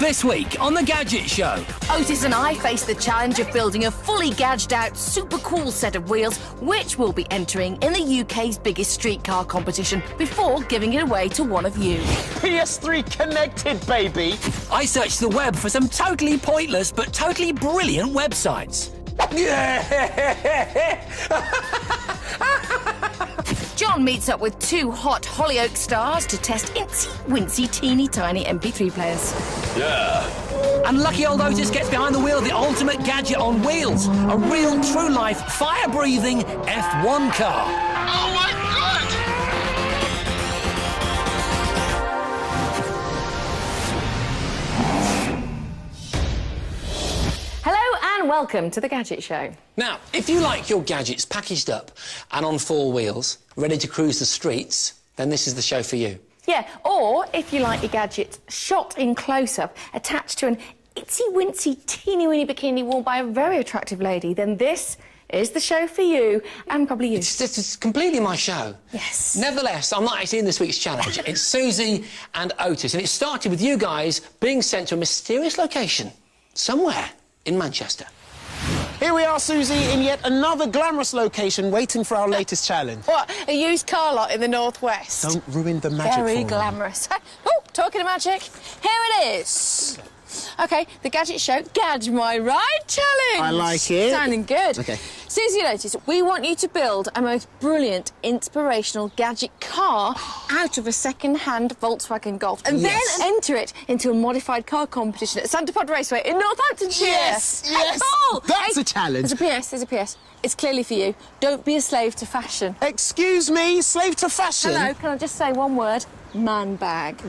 This week on The Gadget Show. Otis and I face the challenge of building a fully gadged out, super cool set of wheels, which we'll be entering in the UK's biggest street car competition before giving it away to one of you. PS3 connected, baby! I searched the web for some totally pointless but totally brilliant websites. John meets up with two hot Hollyoaks stars to test incy-wincy teeny tiny MP3 players. Yeah. And lucky old Otis gets behind the wheel of the ultimate gadget on wheels. A real, true-life, fire-breathing F1 car. Oh my God! Hello and welcome to The Gadget Show. Now, if you like your gadgets packaged up and on four wheels, ready to cruise the streets, then this is the show for you. Yeah, or if you like your gadgets shot in close-up, attached to an itsy-wincy, teeny-weeny bikini worn by a very attractive lady, then this is the show for you, and probably you. It's completely my show. Yes. Nevertheless, I'm not actually in this week's challenge. It's Susie and Otis, and it started with you guys being sent to a mysterious location somewhere in Manchester. Here we are, Susie, in yet another glamorous location waiting for our latest challenge. What, a used car lot in the northwest? Don't ruin the magic for me. Very glamorous. Oh, talking of magic, here it is. OK, the Gadget Show Gadge My Ride Challenge. I like it. Sounding good. OK. Susie and Otis, we want you to build a most brilliant, inspirational gadget car out of a second-hand Volkswagen Golf and then enter it into a modified car competition at Santa Pod Raceway in Northamptonshire. Yes, yes. Cool. That's a challenge. There's a PS. It's clearly for you. Don't be a slave to fashion. Excuse me, slave to fashion? Hello, can I just say one word? Man bag.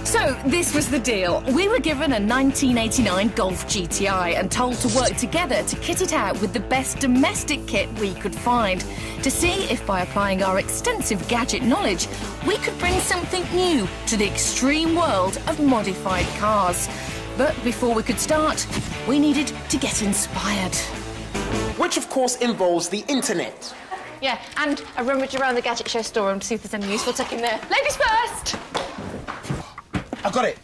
So, this was the deal. We were given a 1989 Golf GTI and told to work together to kit it out with the best domestic kit we could find, to see if by applying our extensive gadget knowledge, we could bring something new to the extreme world of modified cars. But before we could start, we needed to get inspired. Which, of course, involves the internet. Yeah, and a rummage around the Gadget Show storeroom to see if there's any useful tech in there. Ladies first! I got it.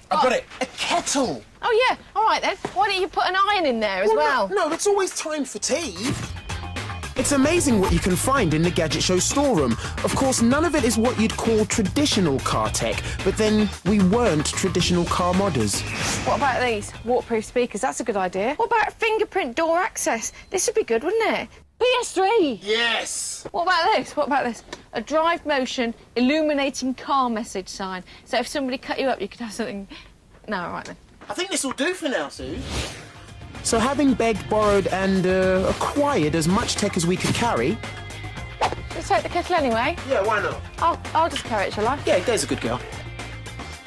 A kettle. Oh, yeah. All right, then. Why don't you put an iron in there as well? No, it's always time for tea. It's amazing what you can find in the Gadget Show storeroom. Of course, none of it is what you'd call traditional car tech, but then we weren't traditional car modders. What about these? Waterproof speakers. That's a good idea. What about fingerprint door access? This would be good, wouldn't it? PS3. Yes. What about this? A drive motion illuminating car message sign. So if somebody cut you up, you could have something... No, all right then. I think this will do for now, Sue. So having begged, borrowed and acquired as much tech as we could carry... Let's take the kettle anyway. Yeah, why not? I'll just carry it, shall I? Yeah, There's a good girl.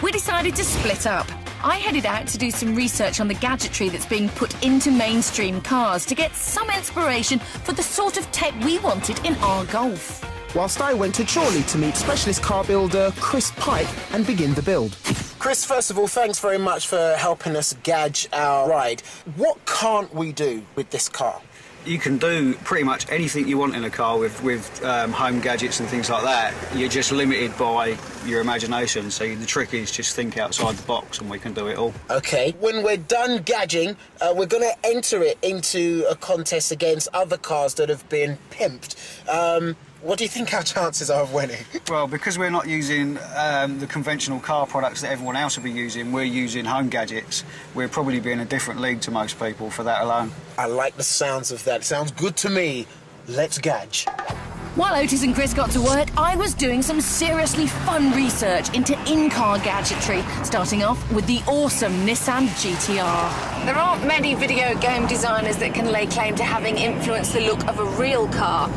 We decided to split up. I headed out to do some research on the gadgetry that's being put into mainstream cars to get some inspiration for the sort of tech we wanted in our Golf. Whilst I went to Chorley to meet specialist car builder Chris Pike and begin the build. Chris, first of all, thanks very much for helping us gadge our ride. What can't we do with this car? You can do pretty much anything you want in a car with home gadgets and things like that. You're just limited by your imagination, so the trick is just think outside the box and we can do it all. OK. When we're done gadging, we're going to enter it into a contest against other cars that have been pimped. What do you think our chances are of winning? Well, because we're not using the conventional car products that everyone else will be using, we're using home gadgets. We'll probably be in a different league to most people for that alone. I like the sounds of that. It sounds good to me. Let's gadge. While Otis and Chris got to work, I was doing some seriously fun research into in-car gadgetry, starting off with the awesome Nissan GTR. There aren't many video game designers that can lay claim to having influenced the look of a real car,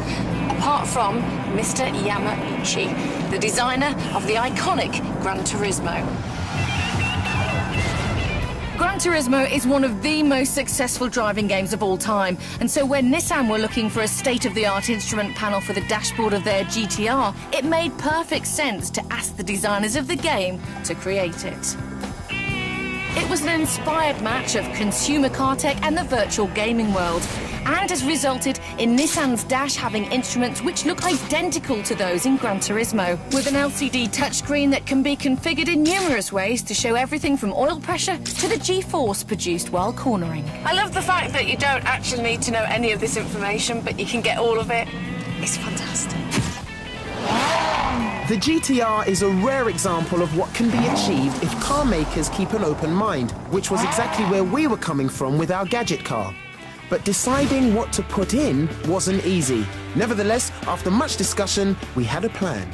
apart from Mr. Yamauchi, the designer of the iconic Gran Turismo. Gran Turismo is one of the most successful driving games of all time, and so when Nissan were looking for a state-of-the-art instrument panel for the dashboard of their GTR, it made perfect sense to ask the designers of the game to create it. It was an inspired match of consumer car tech and the virtual gaming world, and has resulted in Nissan's Dash having instruments which look identical to those in Gran Turismo, with an LCD touchscreen that can be configured in numerous ways to show everything from oil pressure to the G-force produced while cornering. I love the fact that you don't actually need to know any of this information, but you can get all of it. It's fantastic. The GTR is a rare example of what can be achieved if car makers keep an open mind, which was exactly where we were coming from with our Gadget car. But deciding what to put in wasn't easy. Nevertheless, after much discussion, we had a plan.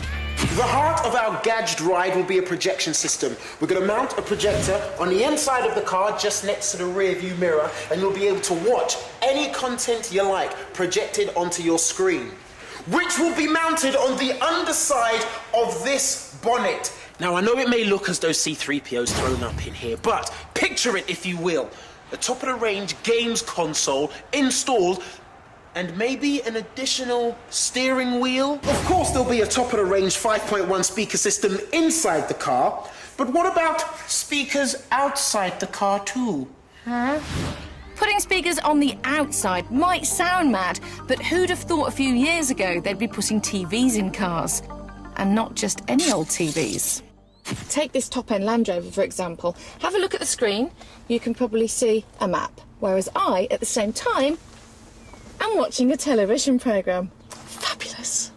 The heart of our Gadget ride will be a projection system. We're going to mount a projector on the inside of the car just next to the rear view mirror, and you'll be able to watch any content you like projected onto your screen, which will be mounted on the underside of this bonnet. Now, I know it may look as though C-3PO's thrown up in here, but picture it, if you will. A top-of-the-range games console installed, and maybe an additional steering wheel. Of course, there'll be a top-of-the-range 5.1 speaker system inside the car, but what about speakers outside the car too? Huh? Putting speakers on the outside might sound mad, but who'd have thought a few years ago they'd be putting TVs in cars? And not just any old TVs. Take this top-end Land Rover, for example. Have a look at the screen. You can probably see a map, whereas I, at the same time, am watching a television programme. Fabulous.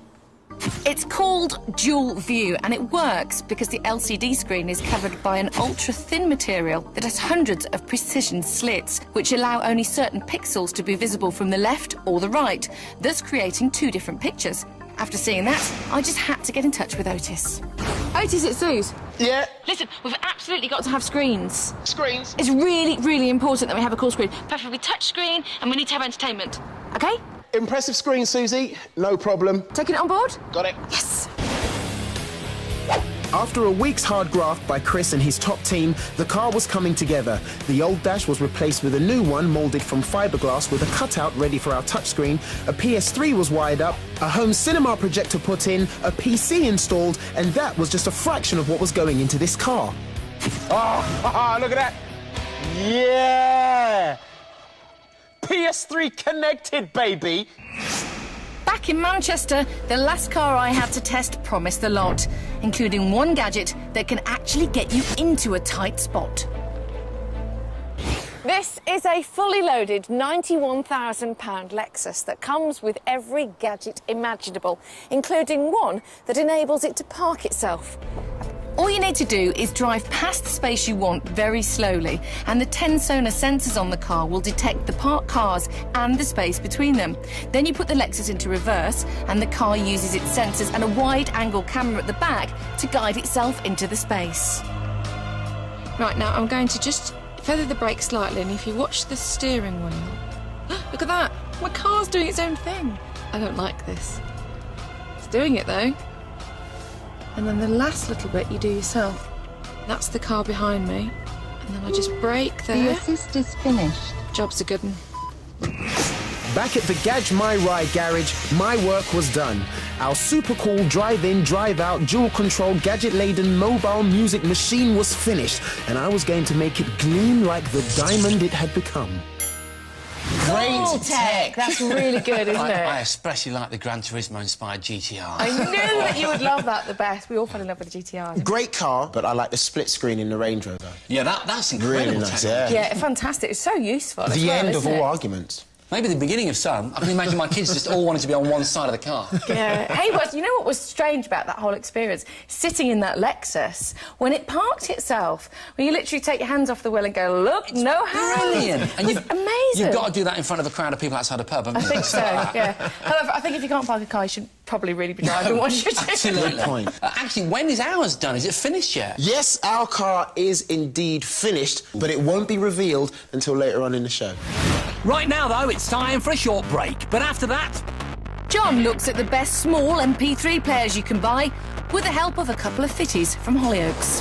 It's called Dual View, and it works because the LCD screen is covered by an ultra-thin material that has hundreds of precision slits, which allow only certain pixels to be visible from the left or the right, thus creating two different pictures. After seeing that, I just had to get in touch with Otis. Otis, it's Suze. Yeah? Listen, we've absolutely got to have screens. Screens? It's really, really important that we have a cool screen, preferably touch screen, and we need to have entertainment. OK? Impressive screen, Susie. No problem. Taking it on board? Got it. Yes. After a week's hard graft by Chris and his top team, the car was coming together. The old Dash was replaced with a new one moulded from fiberglass with a cutout ready for our touchscreen. A PS3 was wired up, a home cinema projector put in, a PC installed, and that was just a fraction of what was going into this car. Oh, look at that. Yeah! PS3 connected, baby! Back in Manchester, the last car I had to test promised a lot, including one gadget that can actually get you into a tight spot. This is a fully loaded £91,000 Lexus that comes with every gadget imaginable, including one that enables it to park itself. All you need to do is drive past the space you want very slowly, and the 10 sonar sensors on the car will detect the parked cars and the space between them. Then you put the Lexus into reverse, and the car uses its sensors and a wide-angle camera at the back to guide itself into the space. Right, now I'm going to just feather the brake slightly, and if you watch the steering wheel... Look at that! My car's doing its own thing. I don't like this. It's doing it, though. And then the last little bit you do yourself. That's the car behind me. And then I just brake there. The assist is finished. Job's a good one. Back at the Gadget My Ride garage, my work was done. Our super cool drive-in, drive-out, dual-control, gadget-laden mobile music machine was finished, and I was going to make it gleam like the diamond it had become. Great tech. That's really good, isn't it? I especially like the Gran Turismo-inspired GTR. I knew that you would love that the best. We all fell in love with the GTR. Great car, but I like the split screen in the Range Rover. Yeah, that's incredible. Really nice, technology. yeah. Yeah, fantastic. It's so useful. The end of all arguments. Maybe the beginning of some. I can imagine my kids just all wanting to be on one side of the car. Yeah. Hey, you know what was strange about that whole experience? Sitting in that Lexus, when it parked itself, when you literally take your hands off the wheel and go, look, It's no hands. brilliant. And amazing. You've got to do that in front of a crowd of people outside a pub, haven't you? I think so, yeah. However, I think if you can't park a car, you should probably really be driving what you're doing. Absolutely. Good point. Actually, when is ours done? Is it finished yet? Yes, our car is indeed finished, but it won't be revealed until later on in the show. Right now, though, it's time for a short break. But after that... John looks at the best small MP3 players you can buy with the help of a couple of fitties from Hollyoaks.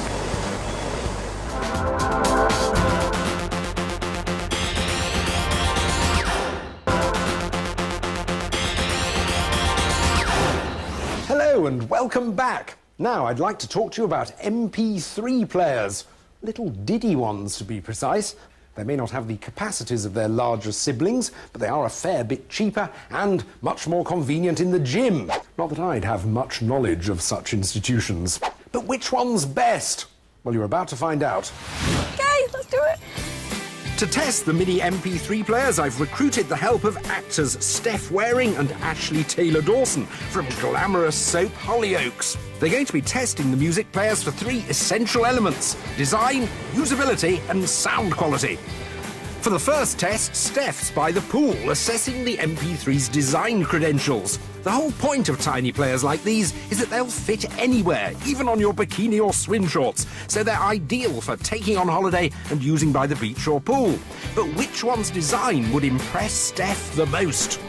Hello and welcome back. Now I'd like to talk to you about MP3 players. Little diddy ones, to be precise. They may not have the capacities of their larger siblings, but they are a fair bit cheaper and much more convenient in the gym. Not that I'd have much knowledge of such institutions. But which one's best? Well, you're about to find out. Okay, let's do it. To test the mini MP3 players, I've recruited the help of actors Steph Waring and Ashley Taylor-Dawson from glamorous soap Hollyoaks. They're going to be testing the music players for 3 essential elements: design, usability and sound quality. For the first test, Steph's by the pool, assessing the MP3's design credentials. The whole point of tiny players like these is that they'll fit anywhere, even on your bikini or swim shorts, so they're ideal for taking on holiday and using by the beach or pool. But which one's design would impress Steph the most?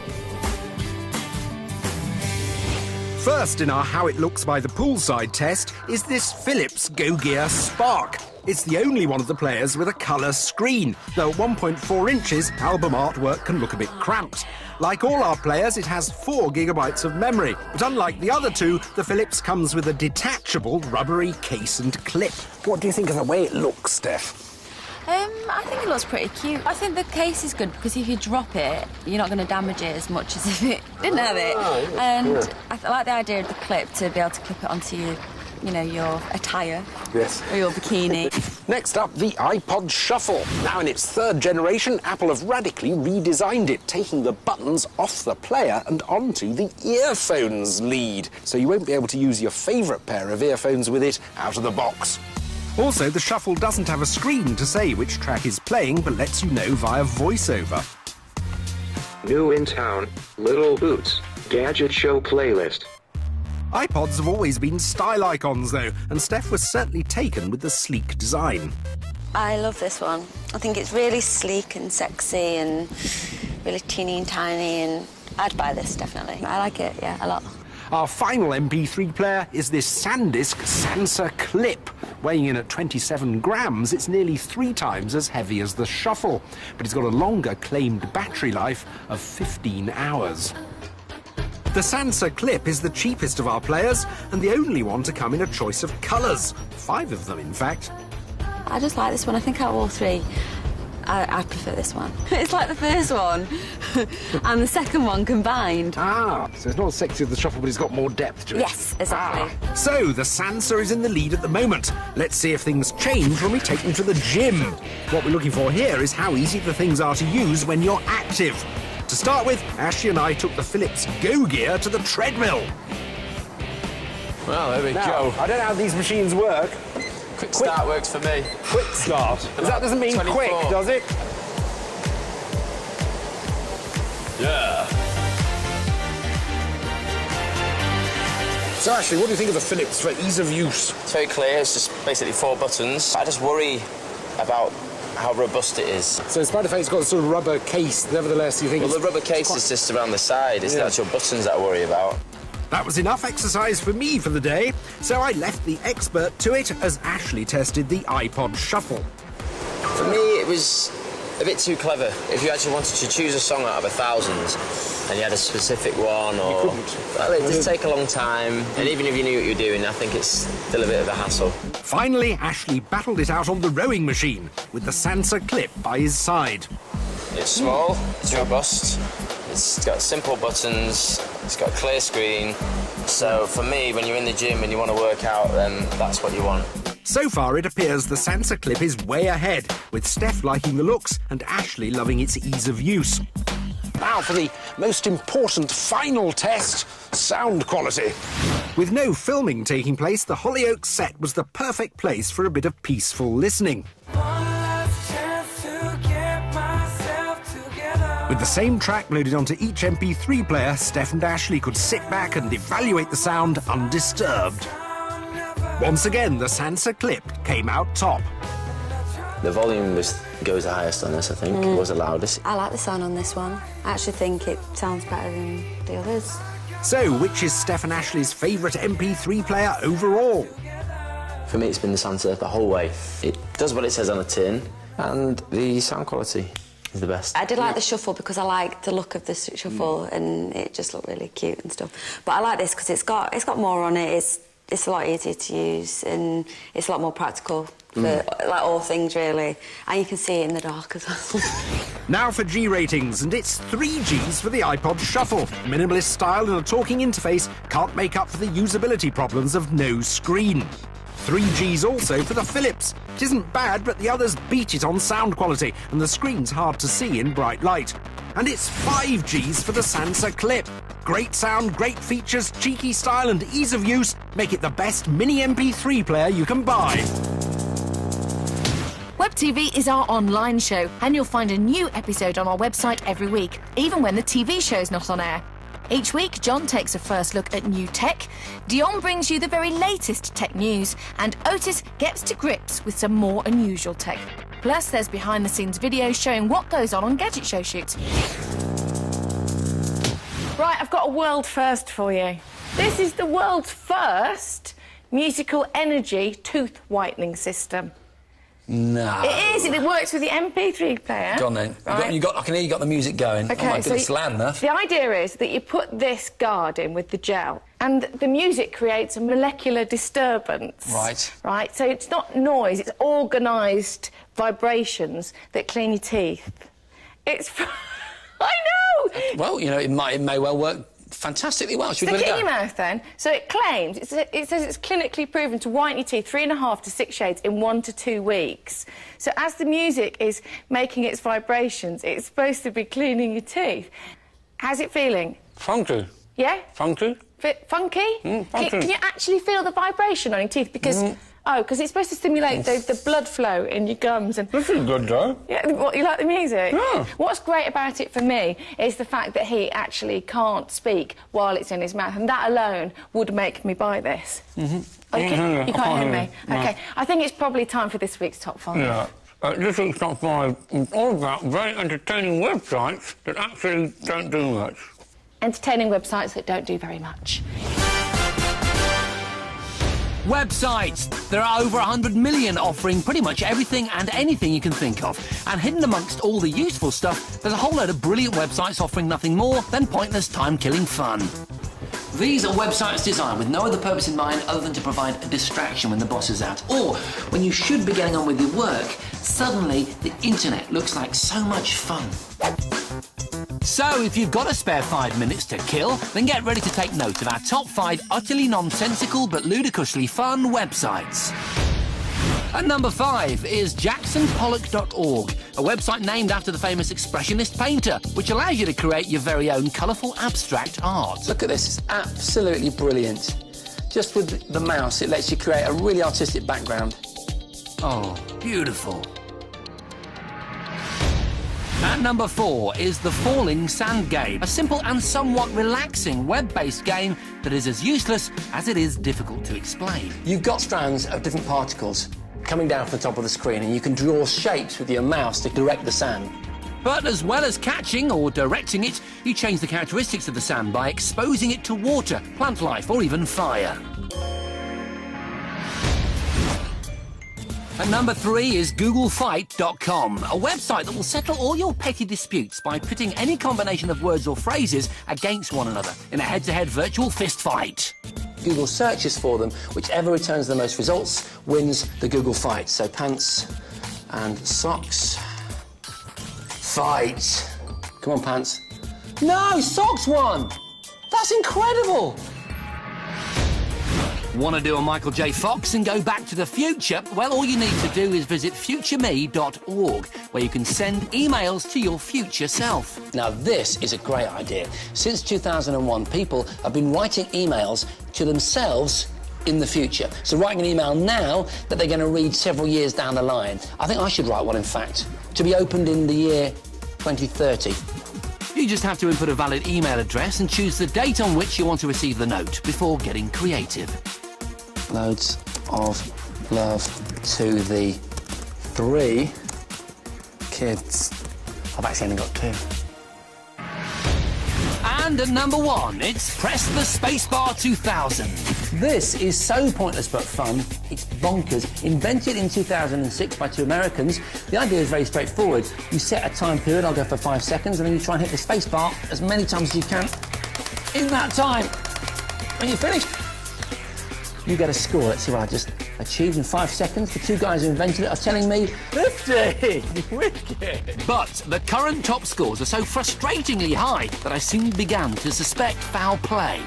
First in our How It Looks by the Poolside test is this Philips Go Gear Spark. It's the only one of the players with a colour screen, though at 1.4 inches, album artwork can look a bit cramped. Like all our players, it has 4 gigabytes of memory, but unlike the other two, the Philips comes with a detachable rubbery case and clip. What do you think of the way it looks, Steph? I think it looks pretty cute. I think the case is good because if you drop it, you're not going to damage it as much as if it didn't have it. And I like the idea of the clip to be able to clip it onto your, you know, your attire. Yes. Or your bikini. Next up, the iPod Shuffle. Now in its 3rd generation, Apple have radically redesigned it, taking the buttons off the player and onto the earphones lead. So you won't be able to use your favourite pair of earphones with it out of the box. Also, the Shuffle doesn't have a screen to say which track is playing, but lets you know via voiceover. New in town, Little Boots, Gadget Show playlist. iPods have always been style icons, though, and Steph was certainly taken with the sleek design. I love this one. I think it's really sleek and sexy and really teeny and tiny, and I'd buy this, definitely. I like it, yeah, a lot. Our final MP3 player is this SanDisk Sansa Clip. Weighing in at 27 grams, it's nearly 3 times as heavy as the Shuffle, but it's got a longer claimed battery life of 15 hours. The Sansa Clip is the cheapest of our players and the only one to come in a choice of colours. 5 of them, in fact. I just like this one. I think out of all 3, I prefer this one. It's like the first one and the second one combined. Ah, so it's not as sexy as the Shuffle, but it's got more depth to it. Yes, exactly. So, the Sansa is in the lead at the moment. Let's see if things change when we take them to the gym. What we're looking for here is how easy the things are to use when you're active. To start with, Ashley and I took the Philips Go Gear to the treadmill. Well, there we go. I don't know how these machines work. Quick start works for me. Quick start? That doesn't mean 24. quick, does it? Yeah. So, Ashley, what do you think of the Philips for ease of use? It's very clear. It's just basically 4 buttons. I just worry about how robust it is. So, despite the fact it's got a sort of rubber case, nevertheless, you think Well, the rubber case is just around the side. It's the actual buttons that I worry about. That was enough exercise for me for the day, so I left the expert to it as Ashley tested the iPod Shuffle. For me, it was a bit too clever. If you actually wanted to choose a song out of 1,000 and you had a specific one, or... You couldn't. Well, it did take a long time, and even if you knew what you were doing, I think it's still a bit of a hassle. Finally, Ashley battled it out on the rowing machine, with the Sansa Clip by his side. It's small, it's robust, it's got simple buttons, it's got a clear screen. So for me, when you're in the gym and you want to work out, then that's what you want. So far, it appears the Sansa Clip is way ahead, with Steph liking the looks and Ashley loving its ease of use. Now for the most important final test, sound quality. With no filming taking place, the Hollyoaks set was the perfect place for a bit of peaceful listening. With the same track loaded onto each MP3 player, Steph and Ashley could sit back and evaluate the sound undisturbed. Once again, the Sansa Clip came out top. The volume goes the highest on this, I think. It was the loudest. I like the sound on this one. I actually think it sounds better than the others. So, which is Steph and Ashley's favourite MP3 player overall? For me, it's been the Sansa the whole way. It does what it says on the tin, and the sound quality is the best. I did like the Shuffle because I liked the look of the Shuffle and it just looked really cute and stuff. But I like this because it's got more on it. It's a lot easier to use and it's a lot more practical for like all things really, and you can see it in the dark as well. Now for G ratings, and it's 3 Gs for the iPod Shuffle. Minimalist style and a talking interface can't make up for the usability problems of no screen. 3 Gs also for the Philips. It isn't bad, but the others beat it on sound quality, and the screen's hard to see in bright light. And it's 5 Gs for the Sansa Clip. Great sound, great features, cheeky style and ease of use make it the best mini MP3 player you can buy. Web TV is our online show, and you'll find a new episode on our website every week, even when the TV show's not on air. Each week, John takes a first look at new tech, Dion brings you the very latest tech news, and Otis gets to grips with some more unusual tech. Plus, there's behind-the-scenes videos showing what goes on Gadget Show shoots. Right, I've got a world first for you. This is the world's first musical energy tooth whitening system. No. It is, and it works with the MP3 player. Go on then. Right. I can hear you got the music going. Okay, oh my goodness, loud enough. The idea is that you put this guard in with the gel, and the music creates a molecular disturbance. Right. Right, so it's not noise, it's organised vibrations that clean your teeth. It's... I know! Well, you know, it may well work fantastically well. Should we Stick give it it in a your go? mouth then. So it claims, it says it's clinically proven to whiten your teeth 3.5 to 6 shades in 1 to 2 weeks. So as the music is making its vibrations, it's supposed to be cleaning your teeth. How's it feeling? Funky. Yeah? Funky. Funky? Funky. Can you actually feel the vibration on your teeth? Because... Oh, because it's supposed to stimulate the blood flow in your gums. And this is good, though. Yeah, what, you like the music? Yeah. What's great about it for me is the fact that he actually can't speak while it's in his mouth, and that alone would make me buy this. Okay, you can't hear me? No. OK, I think it's probably time for this week's Top 5. Yeah. This week's Top 5 is all about very entertaining websites that actually don't do much. Entertaining websites that don't do very much. Websites. There are over 100 million offering pretty much everything and anything you can think of. And hidden amongst all the useful stuff, there's a whole load of brilliant websites offering nothing more than pointless time-killing fun. These are websites designed with no other purpose in mind other than to provide a distraction when the boss is out. Or, when you should be getting on with your work, suddenly the internet looks like so much fun. So, if you've got a spare 5 minutes to kill, then get ready to take note of our top 5 utterly nonsensical but ludicrously fun websites. At number 5 is jacksonpollock.org, a website named after the famous expressionist painter, which allows you to create your very own colourful abstract art. Look at this, it's absolutely brilliant. Just with the mouse, it lets you create a really artistic background. Oh, beautiful. At number 4 is The Falling Sand Game, a simple and somewhat relaxing web-based game that is as useless as it is difficult to explain. You've got strands of different particles coming down from the top of the screen, and you can draw shapes with your mouse to direct the sand. But as well as catching or directing it, you change the characteristics of the sand by exposing it to water, plant life, or even fire. At number 3 is GoogleFight.com, a website that will settle all your petty disputes by pitting any combination of words or phrases against one another in a head-to-head virtual fist fight. Google searches for them. Whichever returns the most results wins the Google Fight. So pants and socks. Fight. Come on, pants. No, socks won! That's incredible! Want to do a Michael J. Fox and go back to the future? Well, all you need to do is visit futureme.org, where you can send emails to your future self. Now, this is a great idea. Since 2001, people have been writing emails to themselves in the future. So writing an email now that they're going to read several years down the line. I think I should write one, in fact, to be opened in the year 2030. You just have to input a valid email address and choose the date on which you want to receive the note before getting creative. Loads of love to the 3 kids. I've actually only got 2. And at number 1, it's Press the Spacebar 2000. This is so pointless but fun. It's bonkers. Invented in 2006 by 2 Americans. The idea is very straightforward. You set a time period, I'll go for 5 seconds, and then you try and hit the spacebar as many times as you can in that time. When you're finished, you get a score. Let's see what I just achieved in 5 seconds. The two guys who invented it are telling me 50. Wicked. But the current top scores are so frustratingly high that I soon began to suspect foul play.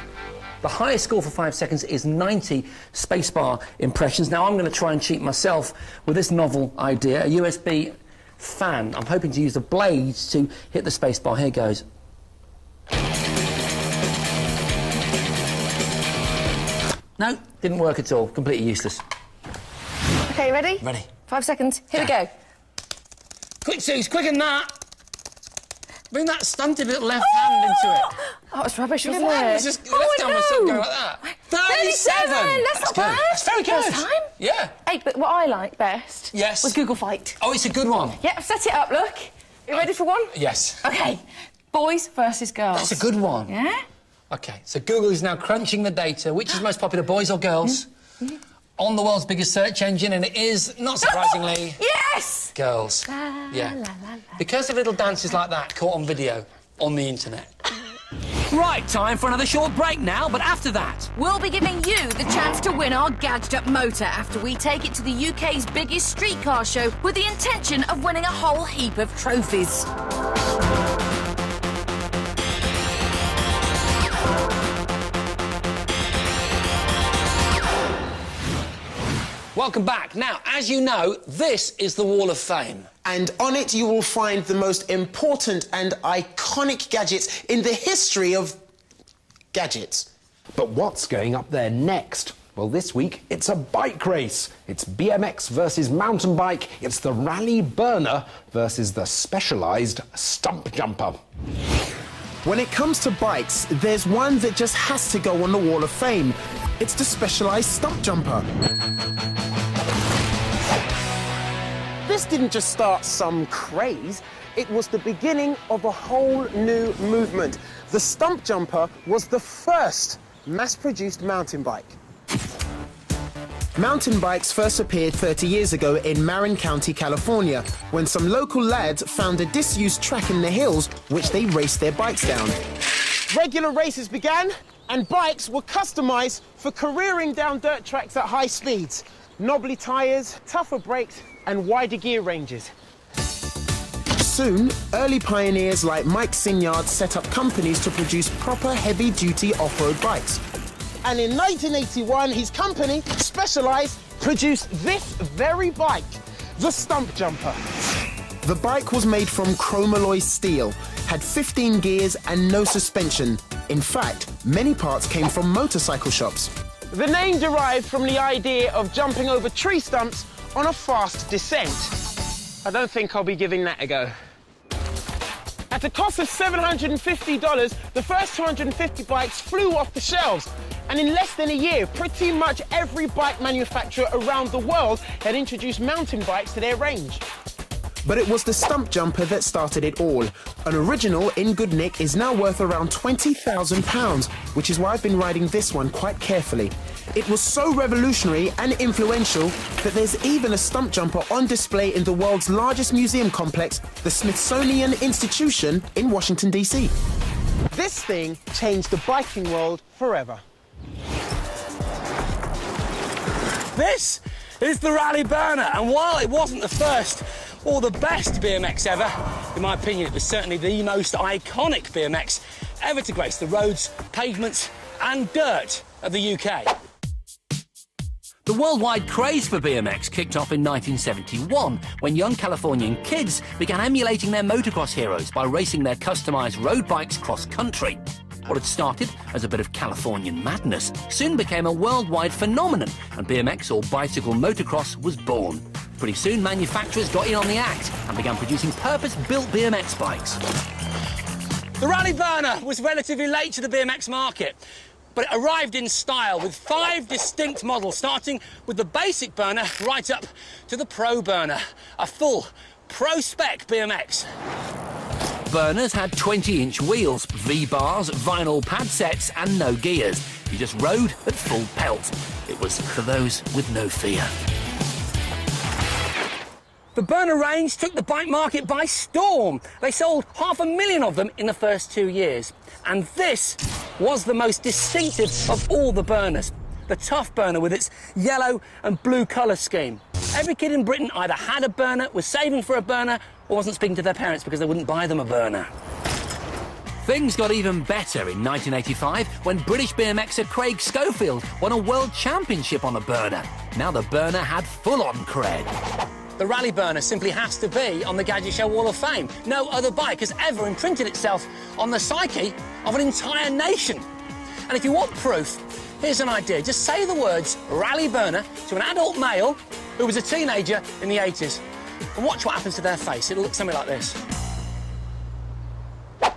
The highest score for 5 seconds is 90 spacebar impressions. Now, I'm going to try and cheat myself with this novel idea, a USB fan. I'm hoping to use the blades to hit the spacebar. Here goes. No, didn't work at all. Completely useless. OK, ready? Ready. 5 seconds. Here we go. Quick, Suze, quicker than that. Bring that stunted little left hand into it. Oh, it's rubbish, wasn't Your it? hand was just left hand was still going like that. 37! That's not bad. That's very good. First time? Yeah. Hey, but what I liked best was Google Fight. Oh, it's a good one. Yep, set it up, look. You ready for one? Yes. OK, boys versus girls. That's a good one. Yeah? OK, so Google is now crunching the data. Which is most popular, boys or girls? On the world's biggest search engine, and it is, not surprisingly... Yes! Girls. Yeah. Because of little dances like that caught on video on the internet. Right, time for another short break now, but after that... We'll be giving you the chance to win our Gadget Up motor after we take it to the UK's biggest streetcar show with the intention of winning a whole heap of trophies. Welcome back. Now, as you know, this is the Wall of Fame. And on it you will find the most important and iconic gadgets in the history of gadgets. But what's going up there next? Well, this week, it's a bike race. It's BMX versus mountain bike. It's the rally burner versus the specialised stump jumper. When it comes to bikes, there's one that just has to go on the Wall of Fame. It's the specialised stump jumper. This didn't just start some craze, it was the beginning of a whole new movement. The stump jumper was the first mass-produced mountain bike. Mountain bikes first appeared 30 years ago in Marin County, California, when some local lads found a disused track in the hills which they raced their bikes down. Regular races began, and bikes were customised for careering down dirt tracks at high speeds. Knobbly tyres, tougher brakes, and wider gear ranges. Soon, early pioneers like Mike Sinyard set up companies to produce proper heavy-duty off-road bikes. And in 1981, his company, Specialized, produced this very bike, the Stump Jumper. The bike was made from chrome-alloy steel, had 15 gears and no suspension. In fact, many parts came from motorcycle shops. The name derived from the idea of jumping over tree stumps on a fast descent. I don't think I'll be giving that a go. At a cost of $750, the first 250 bikes flew off the shelves. And in less than a year, pretty much every bike manufacturer around the world had introduced mountain bikes to their range. But it was the Stump Jumper that started it all. An original in good nick is now worth around £20,000, which is why I've been riding this one quite carefully. It was so revolutionary and influential that there's even a Stump Jumper on display in the world's largest museum complex, the Smithsonian Institution in Washington, D.C. This thing changed the biking world forever. This is the Rally Burner, and while it wasn't the first or the best BMX ever, in my opinion, it was certainly the most iconic BMX ever to grace the roads, pavements and dirt of the UK. The worldwide craze for BMX kicked off in 1971 when young Californian kids began emulating their motocross heroes by racing their customised road bikes cross-country. What had started as a bit of Californian madness soon became a worldwide phenomenon, and BMX, or bicycle motocross, was born. Pretty soon, manufacturers got in on the act and began producing purpose-built BMX bikes. The Rally Burner was relatively late to the BMX market, but it arrived in style with 5 distinct models, starting with the basic burner right up to the Pro Burner, a full pro-spec BMX. Burners had 20-inch wheels, V-bars, vinyl pad sets and no gears. You just rode at full pelt. It was for those with no fear. The burner range took the bike market by storm. They sold 500,000 of them in the first 2 years. And this was the most distinctive of all the burners. the tough burner with its yellow and blue colour scheme. Every kid in Britain either had a burner, was saving for a burner, or wasn't speaking to their parents because they wouldn't buy them a burner. Things got even better in 1985 when British BMXer Craig Schofield won a world championship on a burner. Now the burner had full-on cred. The rally burner simply has to be on the Gadget Show Wall of Fame. No other bike has ever imprinted itself on the psyche of an entire nation. And if you want proof, here's an idea. Just say the words rally burner to an adult male who was a teenager in the 80s. And watch what happens to their face. It'll look something like this.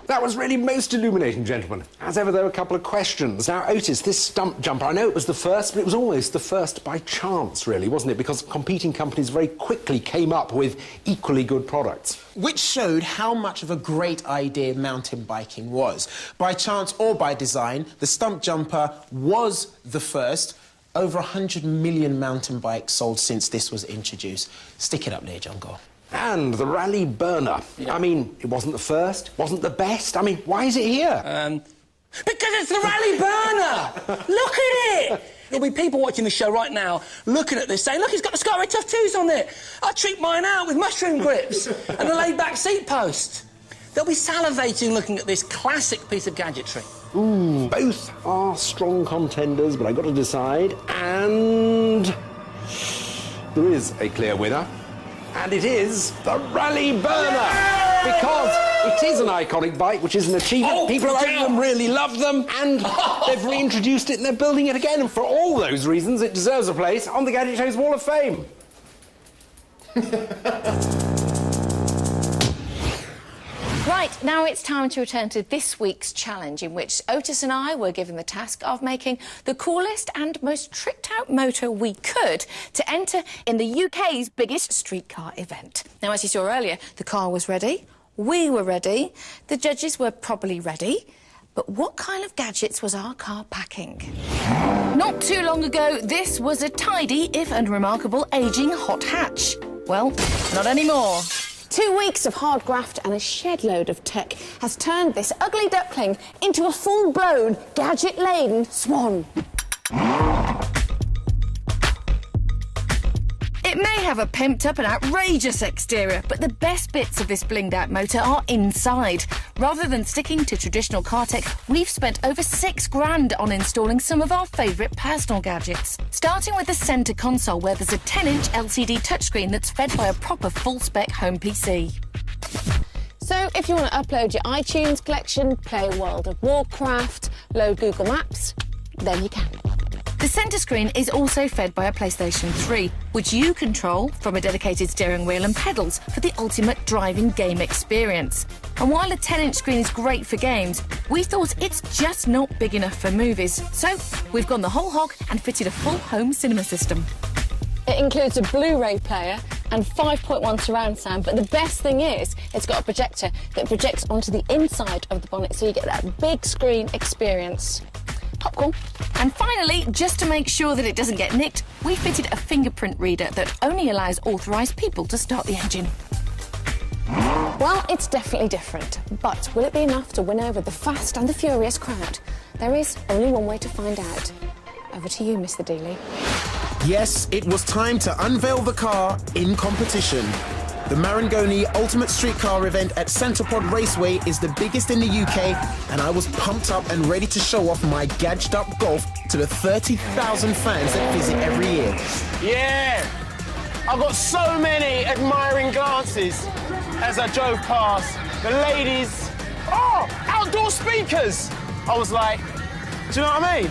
That was really most illuminating, gentlemen. As ever, there were a couple of questions. Now, Otis, this stump jumper, I know it was the first, but it was almost the first by chance, really, wasn't it? Because competing companies very quickly came up with equally good products. Which showed how much of a great idea mountain biking was. By chance or by design, the stump jumper was the first. Over 100 million mountain bikes sold since this was introduced. Stick it up there, John Gore. And the rally burner. Yeah. I mean, it wasn't the first, wasn't the best. I mean, why is it here? Because it's the rally burner! Look at it! There'll be people watching the show right now looking at this saying, look, it's got the Sky Tough 2s on it. I treat mine out with mushroom grips and a laid-back seat post. They'll be salivating looking at this classic piece of gadgetry. Ooh, both are strong contenders, but I've got to decide. And there is a clear winner. And it is the Rally Burner! Because it is an iconic bike, which is an achievement. People who own them really love them, and they've reintroduced it and they're building it again. And for all those reasons, it deserves a place on the Gadget Show's Wall of Fame. Right, now it's time to return to this week's challenge, in which Otis and I were given the task of making the coolest and most tricked-out motor we could to enter in the UK's biggest streetcar event. Now, as you saw earlier, the car was ready, we were ready, the judges were probably ready, but what kind of gadgets was our car packing? Not too long ago, this was a tidy, if unremarkable, ageing hot hatch. Well, not anymore. 2 weeks of hard graft and a shed load of tech has turned this ugly duckling into a full-blown, gadget-laden swan. It may have a pimped-up and outrageous exterior, but the best bits of this blinged-out motor are inside. Rather than sticking to traditional car tech, we've spent over £6 on installing some of our favourite personal gadgets. Starting with the centre console, where there's a 10-inch LCD touchscreen that's fed by a proper full-spec home PC. So if you want to upload your iTunes collection, play World of Warcraft, load Google Maps, then you can. The centre screen is also fed by a PlayStation 3, which you control from a dedicated steering wheel and pedals for the ultimate driving game experience. And while a 10-inch screen is great for games, we thought it's just not big enough for movies. So we've gone the whole hog and fitted a full home cinema system. It includes a Blu-ray player and 5.1 surround sound, but the best thing is it's got a projector that projects onto the inside of the bonnet, so you get that big screen experience. Popcorn. And finally, just to make sure that it doesn't get nicked, we fitted a fingerprint reader that only allows authorised people to start the engine. Well, it's definitely different, but will it be enough to win over the fast and the furious crowd? There is only one way to find out. Over to you, Mr. Dealey. Yes, it was time to unveil the car in competition. The Marangoni Ultimate Streetcar event at Centrepod Raceway is the biggest in the UK, and I was pumped up and ready to show off my gadget up Golf to the 30,000 fans that visit every year. Yeah! I got so many admiring glances as I drove past. The ladies, oh, outdoor speakers! I was like, do you know what I mean?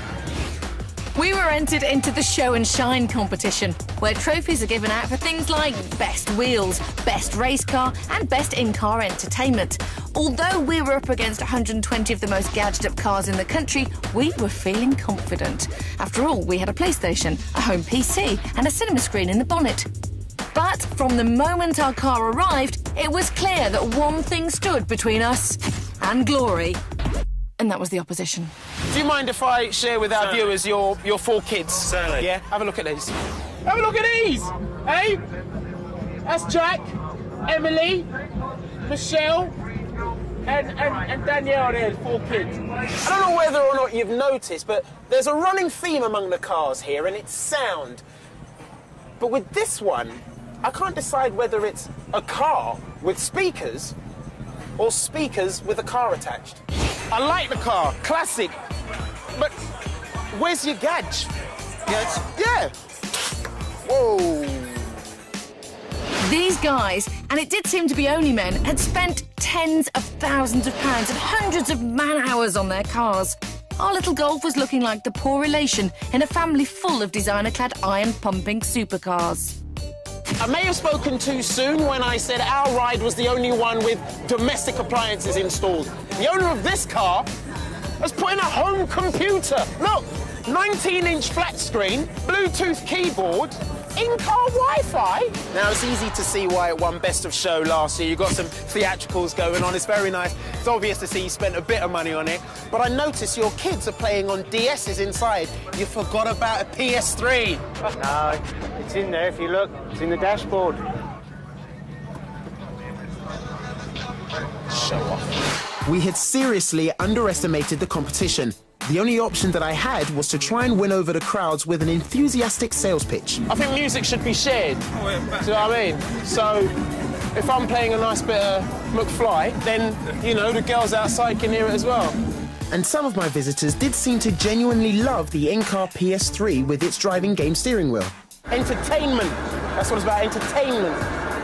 We were entered into the Show and Shine competition, where trophies are given out for things like best wheels, best race car and best in-car entertainment. Although we were up against 120 of the most gadget-up cars in the country, we were feeling confident. After all, we had a PlayStation, a home PC and a cinema screen in the bonnet. But from the moment our car arrived, it was clear that one thing stood between us and glory. And that was the opposition. Do you mind if I share with our viewers your 4 kids? Certainly. Yeah, have a look at these. Have a look at these! Hey? That's Jack, Emily, Michelle, and Danielle there's 4 kids. I don't know whether or not you've noticed, but there's a running theme among the cars here, and it's sound. But with this one, I can't decide whether it's a car with speakers or speakers with a car attached. I like the car, classic, but where's your gadget? Yeah. Whoa. These guys, and it did seem to be only men, had spent tens of thousands of pounds and hundreds of man-hours on their cars. Our little Golf was looking like the poor relation in a family full of designer-clad iron-pumping supercars. I may have spoken too soon when I said our ride was the only one with domestic appliances installed. The owner of this car has put in a home computer. Look, 19-inch flat screen, Bluetooth keyboard, in-car Wi-Fi. Now, it's easy to see why it won Best of Show last year. You've got some theatricals going on. It's very nice. It's obvious to see you spent a bit of money on it. But I noticed your kids are playing on DSs inside. You forgot about a PS3. No, it's in there if you look. It's in the dashboard. Show off. We had seriously underestimated the competition. The only option that I had was to try and win over the crowds with an enthusiastic sales pitch. I think music should be shared. Do you know what I mean? So, if I'm playing a nice bit of McFly, then, you know, the girls outside can hear it as well. And some of my visitors did seem to genuinely love the in-car PS3 with its driving game steering wheel. Entertainment. That's what it's about, entertainment.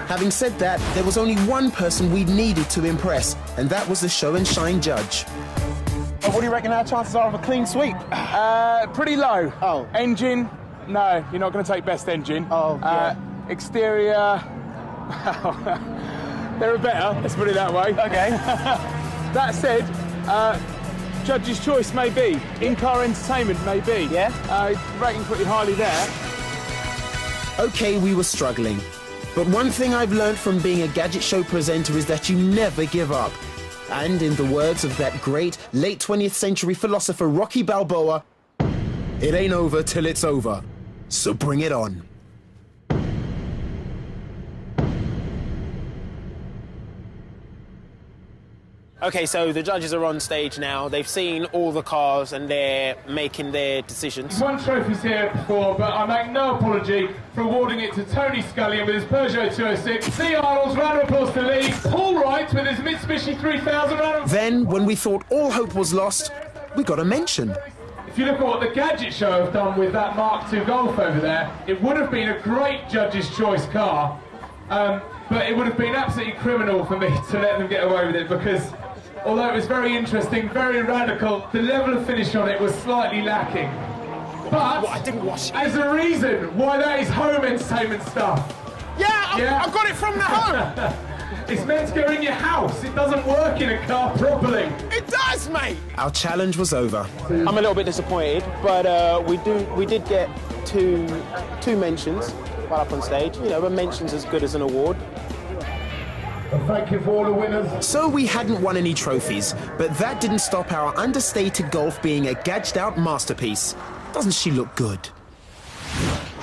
Having said that, there was only one person we needed to impress, and that was the show and shine judge. What do you reckon our chances are of a clean sweep? Pretty low. Oh. Engine, no, you're not going to take best engine. Oh, yeah. Exterior, they're better, let's put it that way. Okay. That said, judge's choice may be. In-car entertainment may be. Yeah? Rating pretty highly there. Okay, we were struggling. But one thing I've learned from being a Gadget Show presenter is that you never give up. And in the words of that great late 20th century philosopher Rocky Balboa, it ain't over till it's over. So bring it on. Okay, so the judges are on stage now. They've seen all the cars and they're making their decisions. One trophy's here before, but I make no apology for awarding it to Tony Scullion with his Peugeot 206, Lee Arnold's, round of applause to Lee, Paul Wright with his Mitsubishi 3000. Then, when we thought all hope was lost, we got a mention. If you look at what the Gadget Show have done with that Mark II Golf over there, it would have been a great judge's choice car, but it would have been absolutely criminal for me to let them get away with it because although it was very interesting, very radical, the level of finish on it was slightly lacking. But I didn't watch it. As a reason why that is home entertainment stuff. Yeah, I got it from the home. It's meant to go in your house. It doesn't work in a car properly. It does, mate. Our challenge was over. I'm a little bit disappointed, but we did get two mentions while up on stage. You know, a mention's as good as an award. Thank you for all the winners. So we hadn't won any trophies, but that didn't stop our understated Golf being a gadged out masterpiece. Doesn't she look good?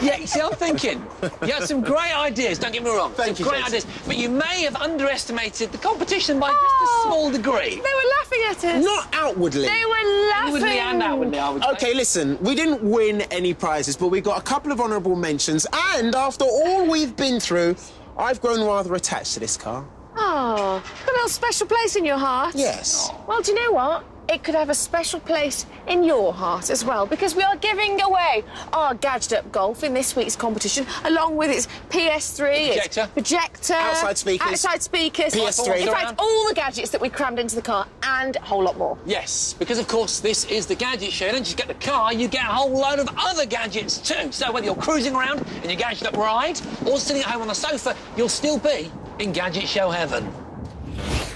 Yeah, you see, I'm thinking, you had some great ideas, don't get me wrong. Thank you, great Jason. ideas, but you may have underestimated the competition by just a small degree. They were laughing at us. Not outwardly. They were laughing. Inwardly and outwardly, I would say. Okay, listen, we didn't win any prizes, but we got a couple of honourable mentions, and after all we've been through, I've grown rather attached to this car. Oh, got a little special place in your heart? Yes. Well, do you know what? It could have a special place in your heart as well, because we are giving away our Gadget Up Golf in this week's competition, along with its PS3, Projector. its projector, Outside speakers, PS3. In fact, all the gadgets that we crammed into the car and a whole lot more. Yes, because of course this is the Gadget Show. You don't just get the car, you get a whole load of other gadgets too. So whether you're cruising around in your Gadget Up ride or sitting at home on the sofa, you'll still be in Gadget Show heaven.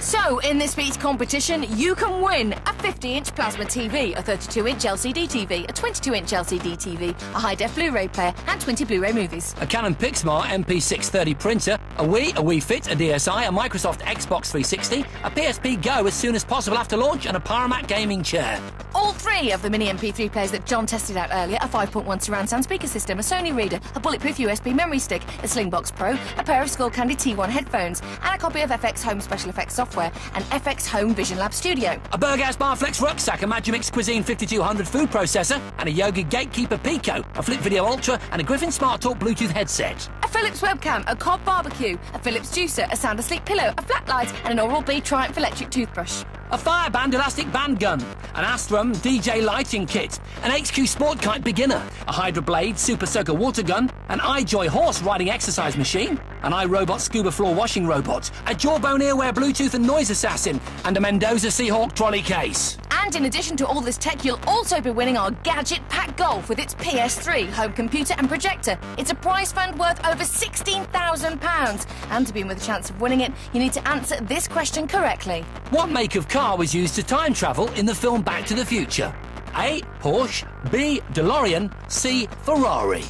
So, in this week's competition, you can win a 50-inch plasma TV, a 32-inch LCD TV, a 22-inch LCD TV, a high-def Blu-ray player, and 20 Blu-ray movies. A Canon PIXMA MP630 printer, a Wii Fit, a DSi, a Microsoft Xbox 360, a PSP Go as soon as possible after launch, and a Paramat gaming chair. All three of the mini MP3 players that John tested out earlier, a 5.1 surround sound speaker system, a Sony reader, a bulletproof USB memory stick, a Slingbox Pro, a pair of Skullcandy T1 headphones, and a copy of FX Home Special Effects software and FX Home Vision Lab Studio. A Berghaus Barflex rucksack, a Magimix Cuisine 5200 food processor, and a Yoga Gatekeeper Pico, a Flip Video Ultra, and a Griffin Smart Talk Bluetooth headset. A Philips webcam, a Cobb barbecue, a Philips juicer, a Sound Asleep pillow, a flat light, and an Oral-B Triumph electric toothbrush. A Fireband elastic band gun, an Astrum DJ lighting kit, an HQ Sport Kite beginner, a Hydra Blade Super Soaker water gun, an iJoy horse riding exercise machine, an iRobot scuba floor washing robot, a Jawbone earwear Bluetooth and noise assassin, and a Mendoza Seahawk trolley case. And in addition to all this tech, you'll also be winning our Gadget Pack Golf with its PS3, home computer and projector. It's a prize fund worth over £16,000. And to be in with a chance of winning it, you need to answer this question correctly. What make of car was used to time travel in the film Back to the Future? A. Porsche, B. DeLorean, C. Ferrari.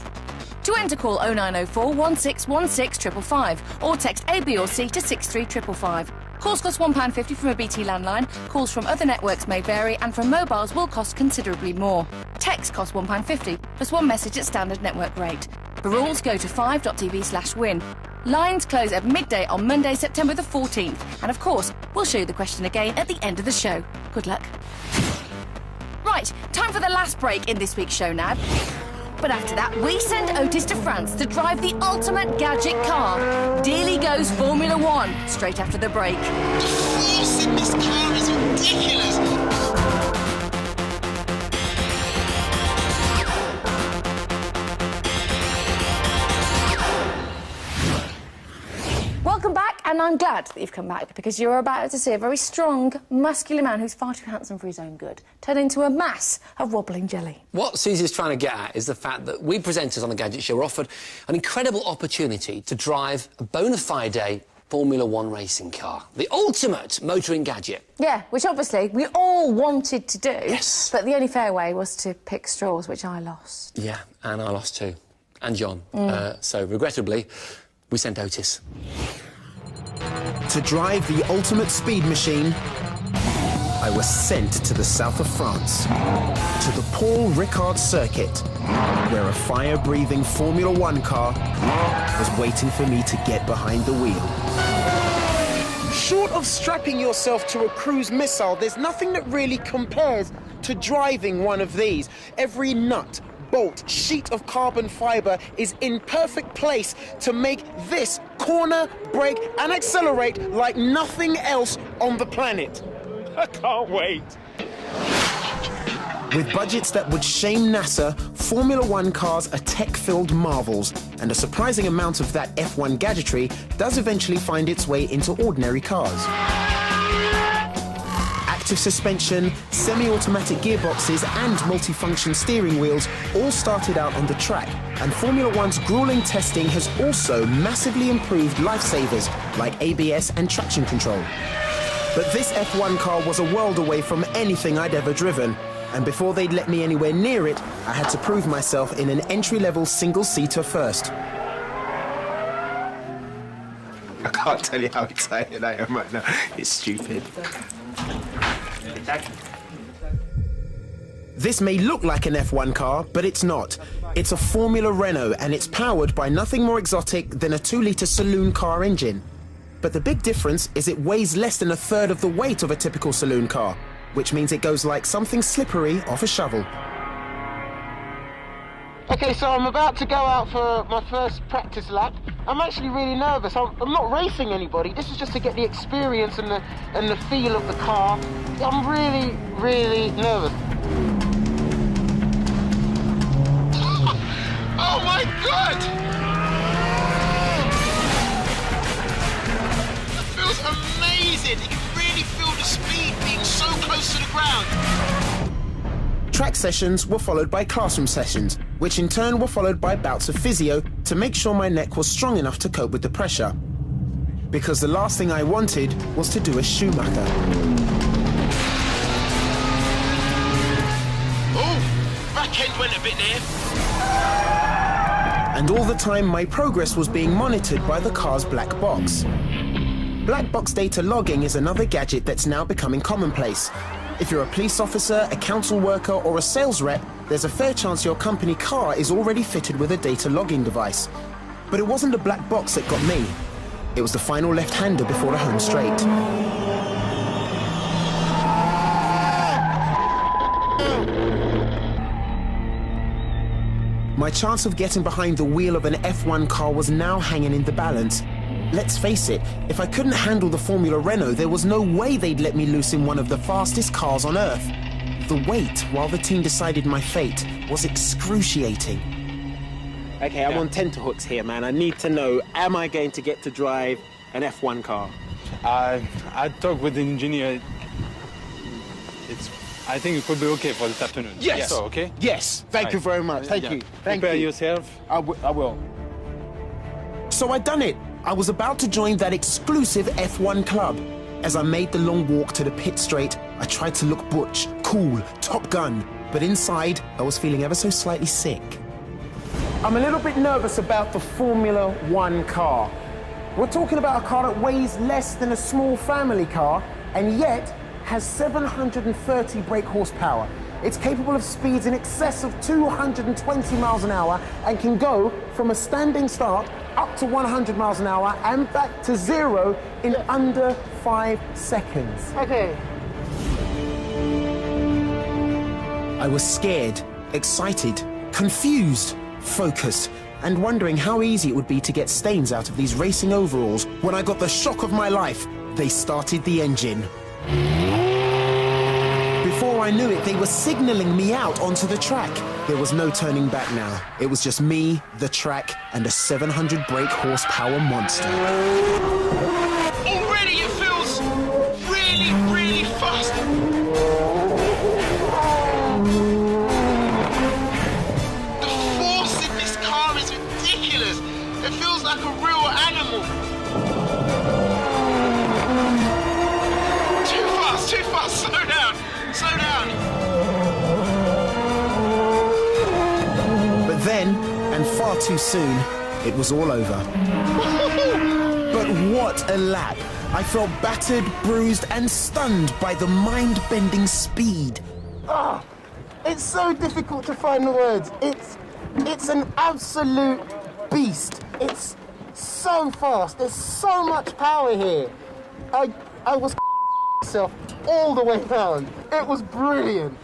To enter, call 0904 1616 555 or text A, B or C to 63555. Calls cost £1.50 from a BT landline. Calls from other networks may vary, and from mobiles will cost considerably more. Text costs £1.50 plus one message at standard network rate. For rules, go to 5.tv/win. Lines close at midday on Monday, September the 14th. And of course, we'll show you the question again at the end of the show. Good luck. Right, time for the last break in this week's show now. But after that, we send Otis to France to drive the ultimate gadget car. Dearly goes Formula One, straight after the break. The force in this car is ridiculous. Welcome back, and I'm glad that you've come back because you're about to see a very strong, muscular man who's far too handsome for his own good turn into a mass of wobbling jelly. What Susie's trying to get at is the fact that we presenters on the Gadget Show are offered an incredible opportunity to drive a bona fide Formula One racing car. The ultimate motoring gadget. Yeah, which obviously we all wanted to do. Yes. But the only fair way was to pick straws, which I lost. Yeah, and I lost too. And John. So, regrettably, we sent Otis. To drive the ultimate speed machine, I was sent to the south of France, to the Paul Ricard circuit, where a fire-breathing Formula One car was waiting for me to get behind the wheel. Short of strapping yourself to a cruise missile, there's nothing that really compares to driving one of these. Every nut, bolt, sheet of carbon fibre is in perfect place to make this corner, brake and accelerate like nothing else on the planet. I can't wait. With budgets that would shame NASA, Formula One cars are tech-filled marvels, and a surprising amount of that F1 gadgetry does eventually find its way into ordinary cars. Active suspension, semi-automatic gearboxes and multifunction steering wheels all started out on the track, and Formula One's grueling testing has also massively improved lifesavers like ABS and traction control. But this F1 car was a world away from anything I'd ever driven, and before they'd let me anywhere near it, I had to prove myself in an entry-level single-seater first. I can't tell you how excited I am right now. It's stupid. This may look like an F1 car, but it's not. It's a Formula Renault, and it's powered by nothing more exotic than a 2-litre saloon car engine. But the big difference is it weighs less than a third of the weight of a typical saloon car, which means it goes like something slippery off a shovel. Okay, so I'm about to go out for my first practice lap. I'm actually really nervous. I'm not racing anybody. This is just to get the experience and the feel of the car. I'm really, really nervous. Oh my God! That feels amazing. You can really feel the speed being so close to the ground. Track sessions were followed by classroom sessions, which in turn were followed by bouts of physio to make sure my neck was strong enough to cope with the pressure. Because the last thing I wanted was to do a Schumacher. Oh, back end went a bit there. And all the time my progress was being monitored by the car's black box. Black box data logging is another gadget that's now becoming commonplace. If you're a police officer, a council worker, or a sales rep, there's a fair chance your company car is already fitted with a data logging device. But it wasn't the black box that got me. It was the final left-hander before the home straight. My chance of getting behind the wheel of an F1 car was now hanging in the balance. Let's face it, if I couldn't handle the Formula Renault, there was no way they'd let me loose in one of the fastest cars on Earth. The wait while the team decided my fate was excruciating. Okay, I'm on tenterhooks here, man. I need to know, am I going to get to drive an F1 car? I talked with the engineer. I think it could be okay for this afternoon. Yes! Yeah. So, okay? Yes, thank you very much. Thank you. Thank Prepare you. yourself. I will. So I'd done it. I was about to join that exclusive F1 club. As I made the long walk to the pit straight, I tried to look butch, cool, Top Gun. But inside, I was feeling ever so slightly sick. I'm a little bit nervous about the Formula One car. We're talking about a car that weighs less than a small family car and yet has 730 brake horsepower. It's capable of speeds in excess of 220 miles an hour and can go from a standing start up to 100 miles an hour and back to 0 in under 5 seconds. Okay. I was scared, excited, confused, focused, and wondering how easy it would be to get stains out of these racing overalls when I got the shock of my life. They started the engine. Before I knew it, they were signaling me out onto the track. There was no turning back now. It was just me, the track, and a 700 brake horsepower monster. Already it feels really, really fast. The force in this car is ridiculous. It feels like a real animal. Too fast, slow down, slow down. But then, and far too soon, it was all over. But what a lap! I felt battered, bruised, and stunned by the mind-bending speed. Ah, it's so difficult to find the words. It's an absolute beast. It's so fast. There's so much power here. I was myself all the way down. It was brilliant.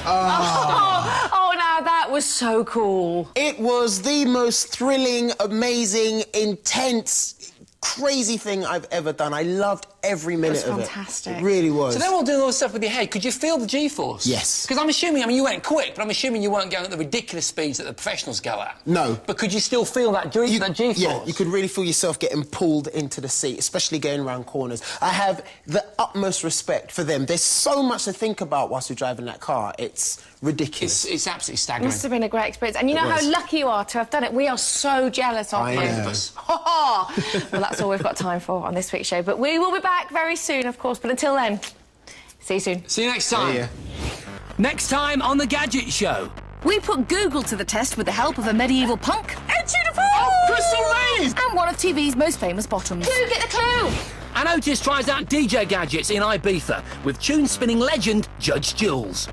Oh, now that was so cool. It was the most thrilling, amazing, intense, crazy thing I've ever done. I loved every minute of it. Fantastic. It really was. So then we'll do all this stuff with your head. Could you feel the G-force? Yes. Because I'm assuming, I mean, you went quick, but I'm assuming you weren't going at the ridiculous speeds that the professionals go at. No. But could you still feel that G-force? Yeah, you could really feel yourself getting pulled into the seat, especially going around corners. I have the utmost respect for them. There's so much to think about whilst you're driving that car. It's ridiculous. It's absolutely staggering. Must have been a great experience. And you know how lucky you are to have done it. We are so jealous of you. Well, that's all we've got time for on this week's show. But we will be back very soon, of course. But until then, see you soon. See you next time. See ya. Next time on The Gadget Show. We put Google to the test with the help of a medieval punk, Crystal Maze! and one of TV's most famous bottoms. You get the clue. And Otis tries out DJ gadgets in Ibiza with tune-spinning legend Judge Jules.